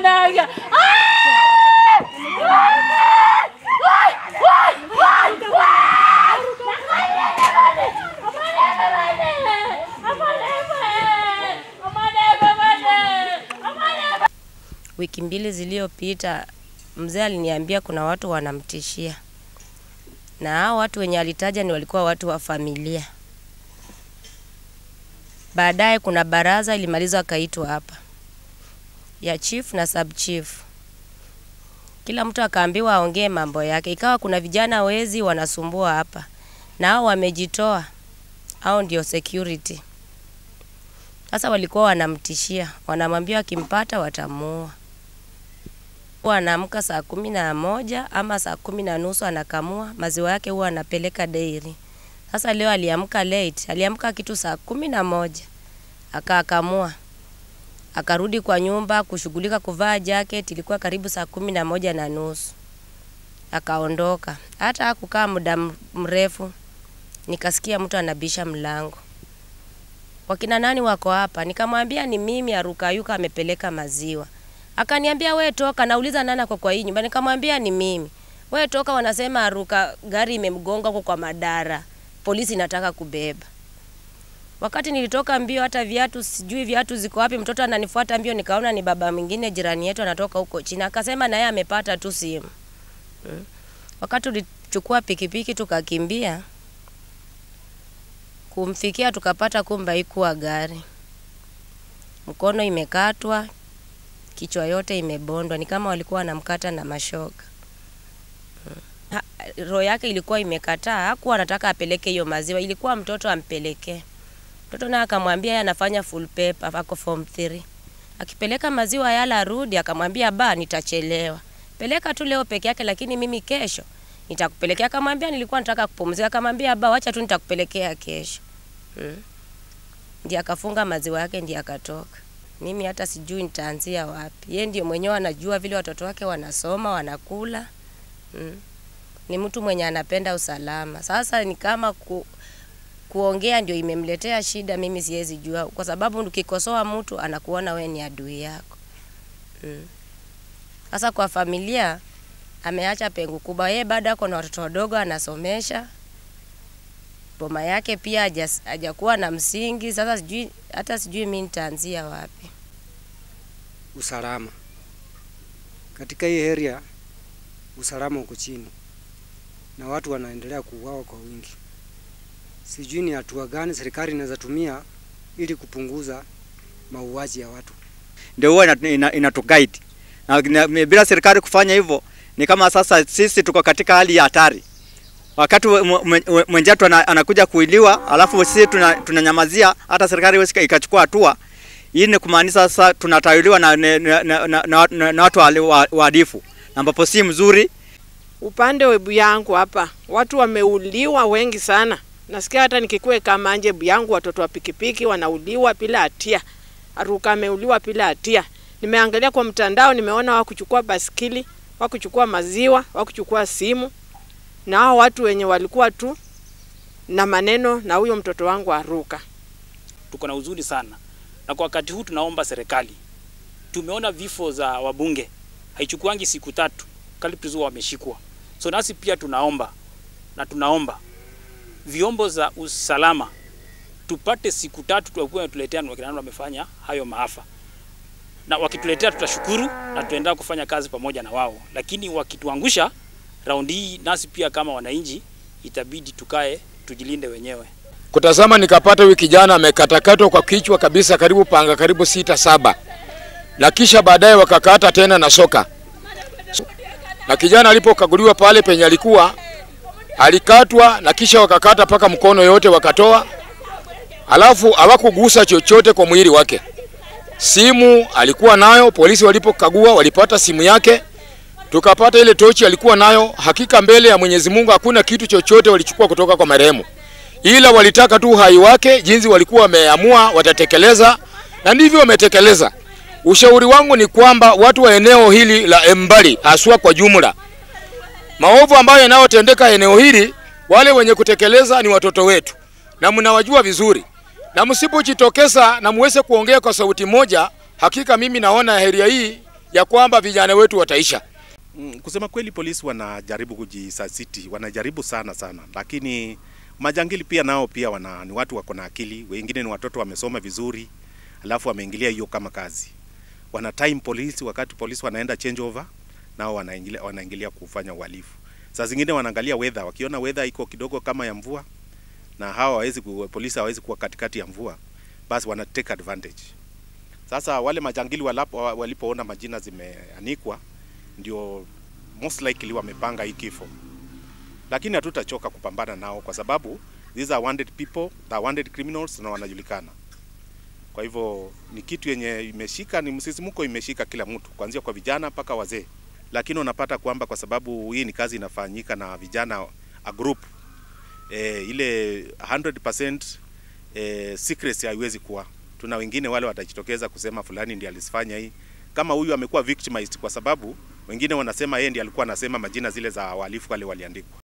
naga. Wiki mbili zilizopita mzee aliniambia kuna watu wanamtishia. Na hao watu wenye alitaja ni walikuwa watu wa familia. Baadaye kuna baraza ilimalizwa kaitwa hapa ya chief na sub chief. Kila mtu akaambiwa aongee mambo yake. Ikawa kuna vijana wezi wanasumbua hapa. Na hao wamejitoa. Hao ndio security. Sasa walikuwa wanamtishia. Wanamwambia akimpata watamuua. Anaamka saa 11 ama saa 10:30 anakamua. Maziwa yake huwa anapeleka dairy. Sasa leo aliamka late. Aliamka kitu saa 11. Akakamua. Akarudi kwa nyumba kushughulika kuvaa jacket. Ilikuwa karibu saa 11:30. Akaondoka. Hata hakukaa muda mrefu. Nikasikia mtu anabisha mlango. Wakina nani wako hapa? Nikamwambia ni mimi, Arukayuka amepeleka maziwa. Akaniambia wewe toka, nauliza nani kwa hii nyumba. Nikamwambia ni mimi. Wewe toka, wanasema Aruka gari imemgonga kwa madara. Polisi inataka kubeba. Wakati nilitoka mbio, hata viatu sijui viatu ziko wapi, mtoto ananifuata mbio, nikaona ni baba mwingine jirani yetu anatoka huko chini. Akasema na yeye amepata tu simu. Wakati tulichukua pikipiki tukakimbia kumfikia, tukapata kumba ikuwa gari. Mkono imekatwa, kichwa yote imebondwa, ni kama walikuwa wanamkata na mashoka. Roho yake ilikuwa imekataa, hakuwa anataka apeleke hiyo maziwa, ilikuwa mtoto ampelekee. Mtoto naye akamwambia yeye anafanya full paper, ako form 3. Akipeleka maziwa yala arudi, akamwambia ba nitachelewa. Peleka tu leo peke yake, lakini mimi kesho nitakupelekea. Akamwambia nilikuwa nataka kupumzika. Akamwambia ba acha tu nitakupelekea kesho. Ndiye akafunga maziwa yake, ndiye akatoka. Mimi hata sijui nitaanzia wapi. Yeye ndiye mwenyewe anajua vile watoto wake wanasoma, wanakula. Ni mtu mwenye anapenda usalama. Sasa ni kama kuongea ndio imemletea shida, mimi siwezi jua. Kwa sababu ukikosoa mtu anakuona wewe ni adui yako. Sasa kwa familia ameacha pengo kubwa. Yeye bado ako na watoto wadogo anasomesha. Boma yake pia hajakuwa na msingi. Sasa sijui mimi nitaanzia wapi. Usalama katika hii area, usalama uko chini na watu wanaendelea kuuawa kwa wingi. Sijui ni hatua gani serikali inaweza tumia ili kupunguza mauaji ya watu. Ndio huwa inatuguide. Na bila serikali kufanya hivyo ni kama sasa sisi tuko katika hali ya hatari. Wakati mwenzetu anakuja kuiliwa, alafu sisi tunanyamazia, hata serikali ikachukua hatua. Hii ni kumaanisha sasa tunatawaliwa na watu waadifu, ambapo si mzuri. Upande webu yangu hapa watu wameuliwa wengi sana. Nasikia hata nikikue kama anje yangu watoto wa pikipiki wanauliwa bila hatia. Aruka ameuliwa bila hatia. Nimeangalia kwa mtandao, nimeona wakuchukua basikili, wakuchukua maziwa, wakuchukua simu. Na hao watu wenye walikuwa tu na maneno na huyo mtoto wangu Aruka. Tuko na huzuni sana. Na kwa wakati huu tunaomba serikali. Tumeona vifo za wabunge. Haichukuangi siku 3 kaliprizo wameshikwa. So nasi pia tunaomba vyombo za usalama tupate siku 3 tuwakuwa tuletea wakina nani wamefanya hayo maafa. Na wakituletea tutashukuru na tuendelea kufanya kazi pamoja na wao. Lakini wakituangusha raundi hii, nasi pia kama wananchi itabidi tukae tujilinde wenyewe. Kutazama nikapata wiki jana amekatakatwa kwa kichwa kabisa, karibu panga karibu 6-7. Na kisha baadaye wakakata tena na soka. Na kijana alipokaguliwa pale penye alikuwa alikatwa, na kisha wakakata paka mkono yote wakatoa. Alafu hawakugusa chochote kwa mwili wake. Simu alikuwa nayo, polisi walipokagua walipata simu yake. Tukapata ile tochi alikuwa nayo. Hakika mbele ya Mwenyezi Mungu hakuna kitu chochote walichukua kutoka kwa marehemu. Ila walitaka tu uhai wake, jinsi walikuwa wameamua watatekeleza, na ndivyo wametekeleza. Ushauri wangu ni kwamba watu wa eneo hili la Embali haswa kwa jumla, maovu ambayo yanayotendeka eneo hili, wale wenye kutekeleza ni watoto wetu na mnawajua vizuri. Na msipojitokeza na muweze kuongea kwa sauti moja, hakika mimi naona area hii ya kwamba vijana wetu wataisha. Kusema kweli, polisi wanajaribu kujisasiti, wanajaribu sana, lakini majangili pia nao pia ni watu wako na akili. Wengine ni watoto wamesoma vizuri, alafu wameingilia hiyo kama kazi. Wana time polisi, wakati polisi wanaenda change over, nao wanaingilia kufanya uhalifu. Saa zingine wanaangalia weather, wakiona weather iko kidogo kama ya mvua na polisi hawezi kuwa katikati ya mvua, basi wana take advantage. Sasa wale majangili walipoona majina zimeanikwa, ndio most likely wamepanga hii kifo. Lakini hatutachoka kupambana nao kwa sababu these are wanted people, they are wanted criminals na wanajulikana. Kwa hivyo ni kitu yenye imeshika, ni msisimuko imeshika kila mtu, kuanzia kwa vijana mpaka wazee. Lakini unapata kwamba kwa sababu hii ni kazi inafanyika na vijana a group, ile 100% secrecy haiwezi kuwa. Tuna wengine wale watajitokeza kusema fulani ndiye alisifanya hii. Kama huyu amekuwa victimized kwa sababu wengine wanasema yeye ndiye alikuwa anasema majina zile za wahalifu wale waliandikwa.